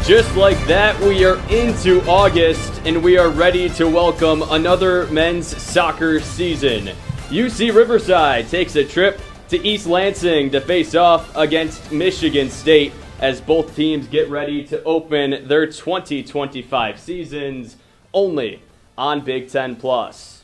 Just like that, we are into August, and we are ready to welcome another men's soccer season. UC Riverside takes a trip to East Lansing to face off against Michigan State as both teams get ready to open their 2025 seasons only on Big Ten Plus.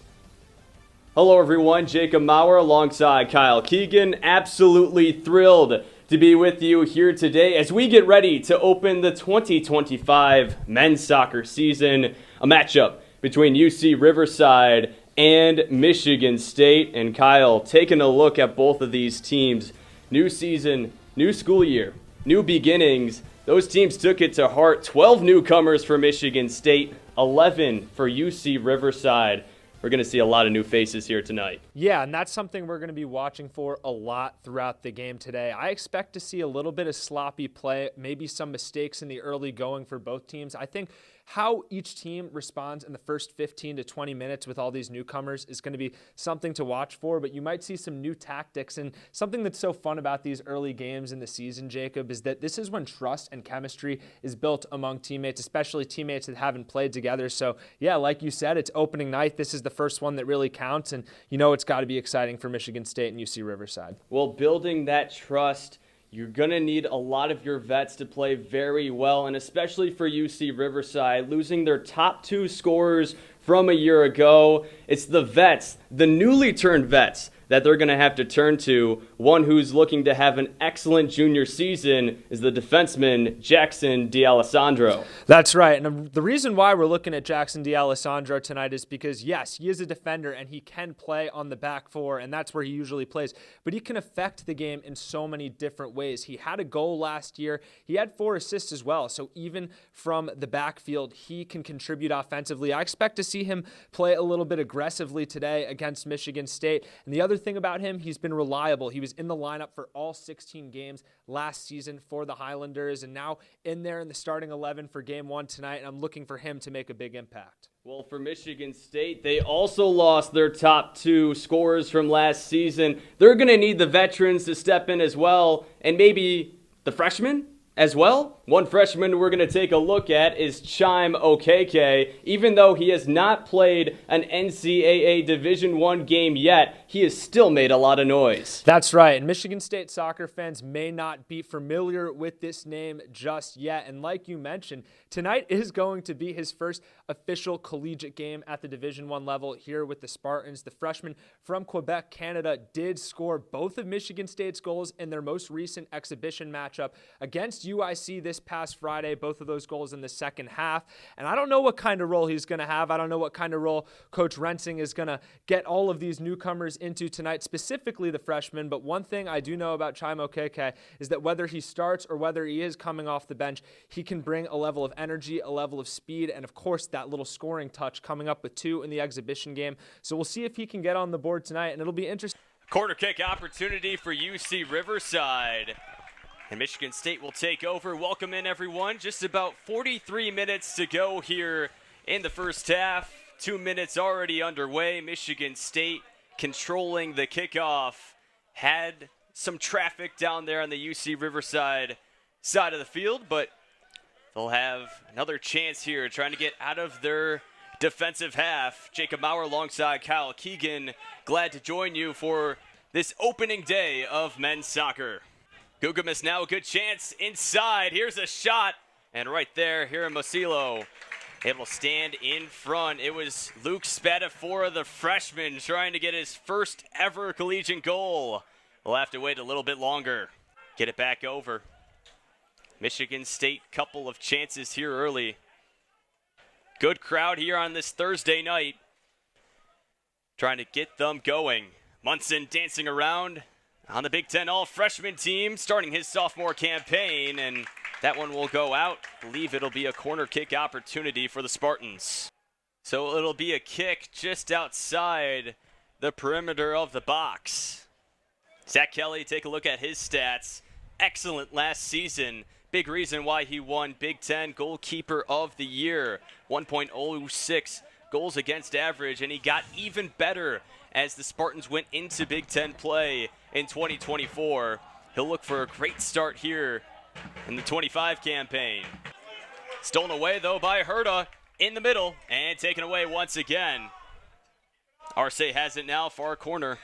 Hello everyone, Jacob Maurer alongside Kyle Keegan. Absolutely thrilled to be with you here today as we get ready to open the 2025 men's soccer season. A matchup between UC Riverside and Michigan State. And Kyle, taking a look at both of these teams, new season, new school year, new beginnings. Those teams took it to heart. 12 newcomers for Michigan State, 11 for UC Riverside. We're going to see a lot of new faces here tonight. Yeah, and that's something we're going to be watching for a lot throughout the game today. I expect to see a little bit of sloppy play, maybe some mistakes in the early going for both teams. I think how each team responds in the first 15 to 20 minutes with all these newcomers is going to be something to watch for, but you might see some new tactics. And something that's so fun about these early games in the season, Jacob, is that this is when trust and chemistry is built among teammates, especially teammates that haven't played together. So, yeah, like you said, it's opening night. This is the first one that really counts, and you know it's got to be exciting for Michigan State and UC Riverside. Well, building that trust, you're going to need a lot of your vets to play very well, and especially for UC Riverside, losing their top two scorers from a year ago. It's the vets, the newly turned vets, that they're going to have to turn to. One who's looking to have an excellent junior season is the defenseman, Jackson D'Alessandro. That's right. And the reason why we're looking at Jackson D'Alessandro tonight is because, yes, he is a defender and he can play on the back four, and that's where he usually plays. But he can affect the game in so many different ways. He had a goal last year. He had 4 assists as well. So even from the backfield, he can contribute offensively. I expect to see him play a little bit aggressively today against Michigan State. And the other thing about him, he's been reliable. He was in the lineup for all 16 games last season for the Highlanders, and now in there in the starting 11 for game 1 tonight, and I'm looking for him to make a big impact. Well, for Michigan State, they also lost their top 2 scorers from last season. They're going to need the veterans to step in as well, and maybe the freshmen as well. One freshman we're going to take a look at is Chime Okeke. Even though he has not played an NCAA Division I game yet, he has still made a lot of noise. That's right, and Michigan State soccer fans may not be familiar with this name just yet. And like you mentioned, tonight is going to be his first official collegiate game at the Division I level here with the Spartans. The freshman from Quebec, Canada, did score both of Michigan State's goals in their most recent exhibition matchup against UIC this past Friday, both of those goals in the second half. And I don't know what kind of role he's going to have. I don't know what kind of role Coach Rensing is going to get all of these newcomers into tonight, specifically the freshmen. But one thing I do know about Chime Okeke is that whether he starts or whether he is coming off the bench, he can bring a level of energy, a level of speed, and of course that little scoring touch, coming up with 2 in the exhibition game. So we'll see if he can get on the board tonight, and it'll be interesting. Corner kick opportunity for UC Riverside. And Michigan State will take over. Welcome in, everyone. Just about 43 minutes to go here in the first half. 2 minutes already underway. Michigan State controlling the kickoff. Had some traffic down there on the UC Riverside side of the field, but they'll have another chance here trying to get out of their defensive half. Jacob Maurer alongside Kyle Keegan. Glad to join you for this opening day of men's soccer. Gugamus now a good chance inside. Here's a shot. And right there, Hiram Mosilo able to stand in front. It was Luke Spadafora, the freshman, trying to get his first ever collegiate goal. We'll have to wait a little bit longer. Get it back over. Michigan State, couple of chances here early. Good crowd here on this Thursday night. Trying to get them going. Munson dancing around on the Big Ten all-freshman team, starting his sophomore campaign, and that one will go out. I believe it'll be a corner kick opportunity for the Spartans. So it'll be a kick just outside the perimeter of the box. Zach Kelly, take a look at his stats. Excellent last season. Big reason why he won Big Ten Goalkeeper of the Year. 1.06 goals against average, and he got even better as the Spartans went into Big Ten play in 2024. He'll look for a great start here in the 25 campaign. Stolen away, though, by Herta in the middle and taken away once again. Arce has it now, far corner.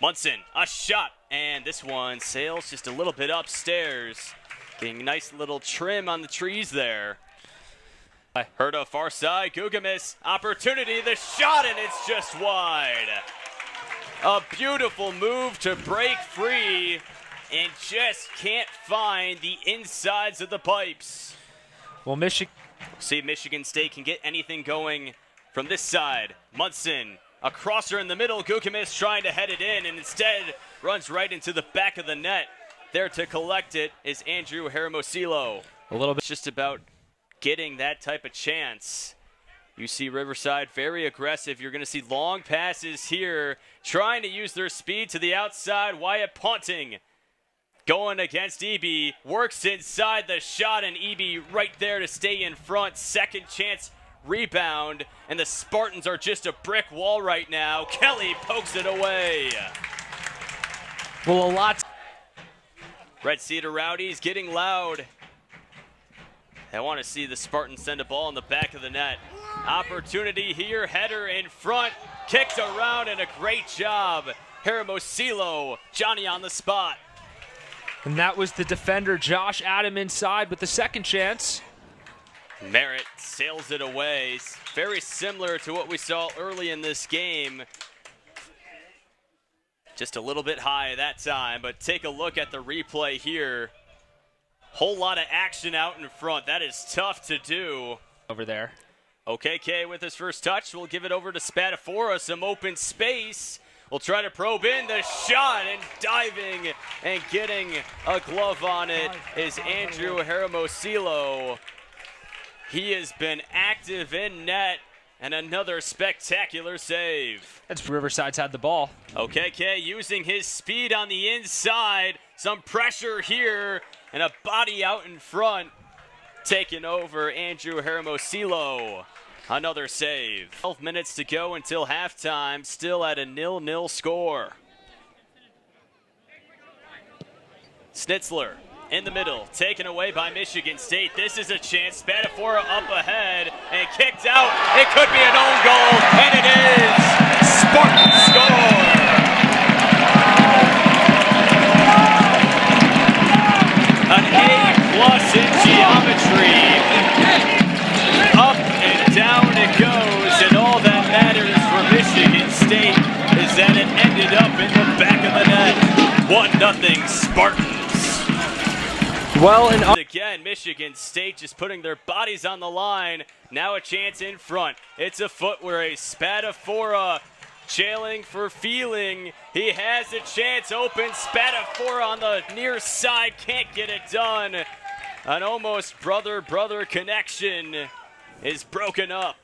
Munson, a shot, and this one sails just a little bit upstairs. Getting a nice little trim on the trees there. Herta, far side, Gugamis, opportunity, the shot, and it's just wide. A beautiful move to break free and just can't find the insides of the pipes. Well, See if Michigan State can get anything going from this side. Munson, a crosser in the middle. Gugamis trying to head it in and instead runs right into the back of the net. There to collect it is Andrew Hermosillo. a little bit. It's just about getting that type of chance. You see Riverside very aggressive. You're going to see long passes here, trying to use their speed to the outside. Wyatt Ponting going against Eby, works inside the shot, and Eby right there to stay in front. Second chance rebound, and the Spartans are just a brick wall right now. Kelly pokes it away. Well, a lot. Red Cedar Rowdies getting loud. I want to see the Spartans send a ball in the back of the net. Opportunity here, header in front, kicked around, and a great job. Hermosillo, Johnny on the spot. And that was the defender, Josh Adam, inside with the second chance. Merritt sails it away. Very similar to what we saw early in this game. Just a little bit high that time, but take a look at the replay here. Whole lot of action out in front. That is tough to do. Over there. OKK with his first touch. We'll give it over to Spadafora. Some open space. We'll try to probe in the shot, and diving and getting a glove on it is Andrew Hermosillo. He has been active in net, and another spectacular save. That's Riverside's had the ball. OKK using his speed on the inside. Some pressure here, and a body out in front. Taking over Andrew Hermosillo. Another save. 12 minutes to go until halftime, still at a 0-0 score. Schnitzler in the middle, taken away by Michigan State. This is a chance. Spadafora up ahead and kicked out. It could be an own goal, and it is. Spartans score. An A+ in geometry. Up and down it goes, and all that matters for Michigan State is that it ended up in the back of the net. 1-0 Spartans. Well, and again, Michigan State just putting their bodies on the line. Now a chance in front. It's a foot where a Spadafora jailing for feeling. He has a chance open. Spadafora on the near side, can't get it done. An almost brother-brother connection is broken up.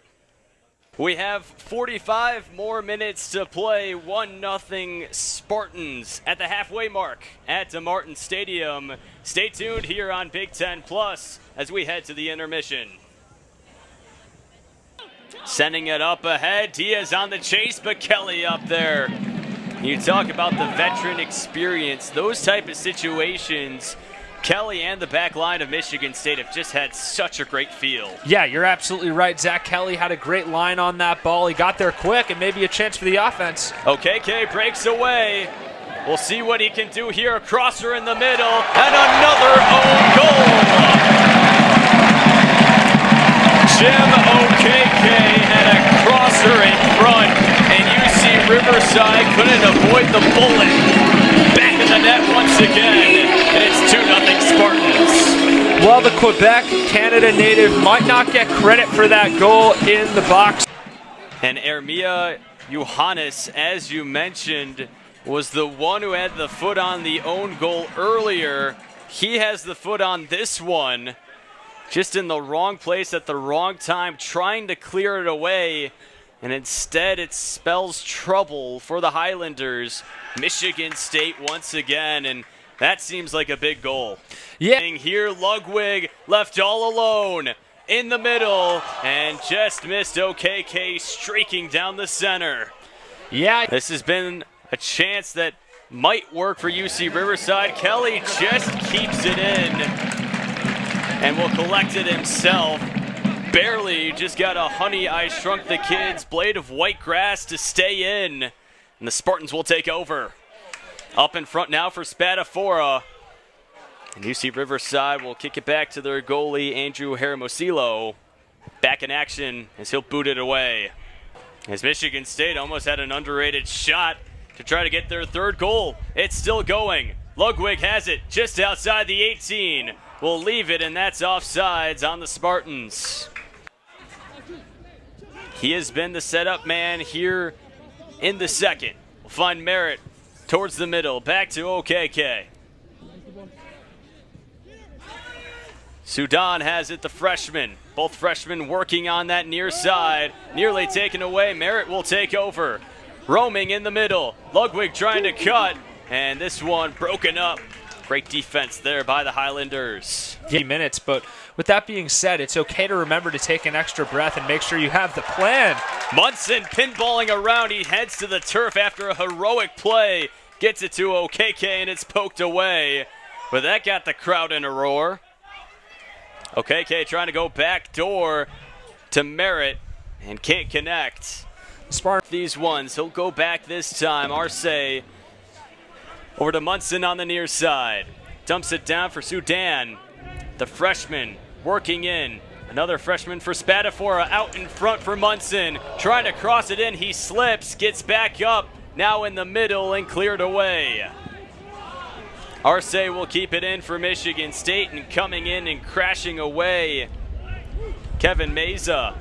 We have 45 more minutes to play. 1-0 Spartans at the halfway mark at DeMartin Stadium. Stay tuned here on Big Ten Plus as we head to the intermission. Sending it up ahead. Diaz on the chase, but Kelly up there. You talk about the veteran experience. Those type of situations, Kelly and the back line of Michigan State have just had such a great feel. yeah, you're absolutely right. Zach Kelly had a great line on that ball. He got there quick, and maybe a chance for the offense. OKK breaks away. We'll see what he can do here. A crosser in the middle, and another own goal. Jim OKK had a crosser in front, and you see Riverside couldn't avoid the bullet. Back in the net once again, and it's 2-0 Spartans. Well, the Quebec, Canada native might not get credit for that goal in the box. And Ermia Johannes, as you mentioned, was the one who had the foot on the own goal earlier. He has the foot on this one, just in the wrong place at the wrong time, trying to clear it away, and instead it spells trouble for the Highlanders. Michigan State once again, and that seems like a big goal. Yeah. Here, Ludwig left all alone in the middle, and just missed OKK streaking down the center. Yeah. This has been a chance that might work for UC Riverside. Kelly just keeps it in. and will collect it himself. Barely, just got a Honey, I Shrunk the Kids blade of white grass to stay in. And the Spartans will take over. Up in front now for Spadafora. And UC Riverside will kick it back to their goalie, Andrew Hermosilo. Back in action as he'll boot it away. As Michigan State almost had an underrated shot to try to get their third goal. It's still going. Ludwig has it just outside the 18. Will leave it, and that's offsides on the Spartans. He has been the setup man here in the second. We'll find Merritt towards the middle. Back to OKK. Sudan has it, the freshman. Both freshmen working on that near side. Nearly taken away. Merritt will take over. Roaming in the middle. Ludwig trying to cut. And this one broken up. Great defense there by the Highlanders. 50 minutes, but with that being said, it's okay to remember to take an extra breath and make sure you have the plan. Munson pinballing around. He heads to the turf after a heroic play. Gets it to OKK and it's poked away. But that got the crowd in a roar. OKK trying to go back door to Merritt and can't connect. Spartan. These ones, he'll go back this time. Arce over to Munson on the near side. Dumps it down for Sudan. The freshman working in. Another freshman for Spadafora out in front for Munson. Trying to cross it in. He slips, gets back up. Now in the middle and cleared away. Arce will keep it in for Michigan State, and coming in and crashing away, Kevin Meza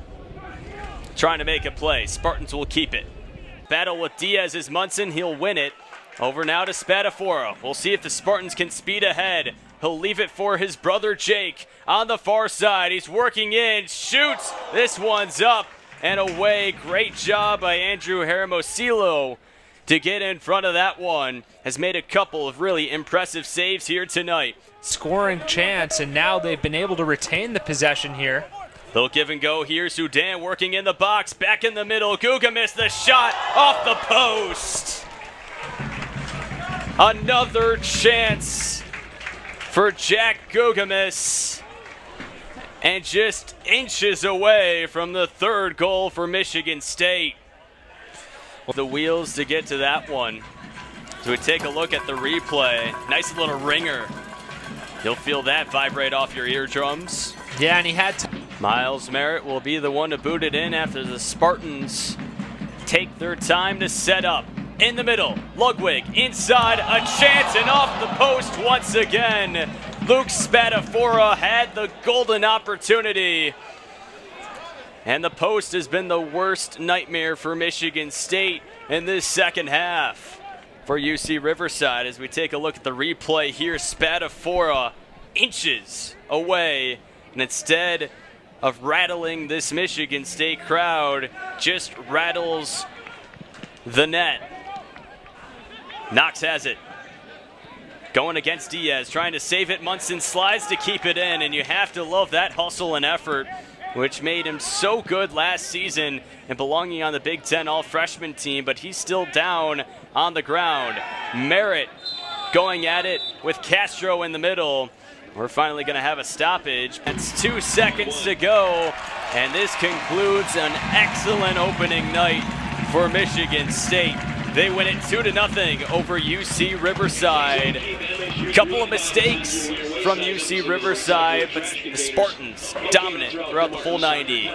trying to make a play. Spartans will keep it. Battle with Diaz is Munson. He'll win it. Over now to Spadafora. We'll see if the Spartans can speed ahead. He'll leave it for his brother Jake on the far side. He's working in, shoots. This one's up and away. Great job by Andrew Hermosilo to get in front of that one. Has made a couple of really impressive saves here tonight. Scoring chance, and now they've been able to retain the possession here. They'll give and go here. Sudan working in the box, back in the middle. Gugamis, the shot off the post. Another chance for Jack Gugamis. And just inches away from the third goal for Michigan State. The wheels to get to that one. So we take a look at the replay. Nice little ringer. You'll feel that vibrate off your eardrums. Yeah, and he had to. Miles Merritt will be the one to boot it in after the Spartans take their time to set up. In the middle, Ludwig inside, a chance and off the post once again. Luke Spadafora had the golden opportunity. And the post has been the worst nightmare for Michigan State in this second half. For UC Riverside, as we take a look at the replay here, Spadafora inches away, and instead of rattling this Michigan State crowd, just rattles the net. Knox has it. Going against Diaz, trying to save it. Munson slides to keep it in, and you have to love that hustle and effort, which made him so good last season and belonging on the Big Ten all-freshman team, but he's still down on the ground. Merritt going at it with Castro in the middle. We're finally going to have a stoppage. It's 2 seconds to go, and this concludes an excellent opening night for Michigan State. They win it 2-0 over UC Riverside. Couple of mistakes from UC Riverside, but the Spartans dominant throughout the full 90.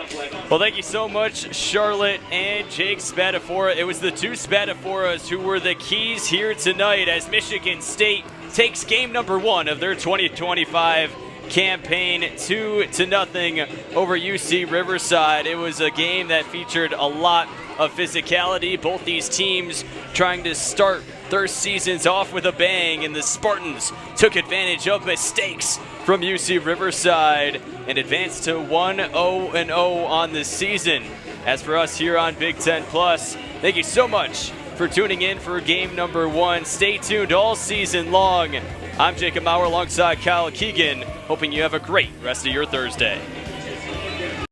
Well, thank you so much, Charlotte and Jake Spadafora. It was the two Spadaforas who were the keys here tonight as Michigan State takes game number 1 of their 2025 campaign 2-0 over UC Riverside. It was a game that featured a lot of physicality. Both these teams trying to start their seasons off with a bang, and the Spartans took advantage of mistakes from UC Riverside and advanced to 1-0-0 on the season. As for us here on Big Ten Plus, thank you so much for tuning in for game number 1. Stay tuned all season long. I'm Jacob Maurer alongside Kyle Keegan, hoping you have a great rest of your Thursday.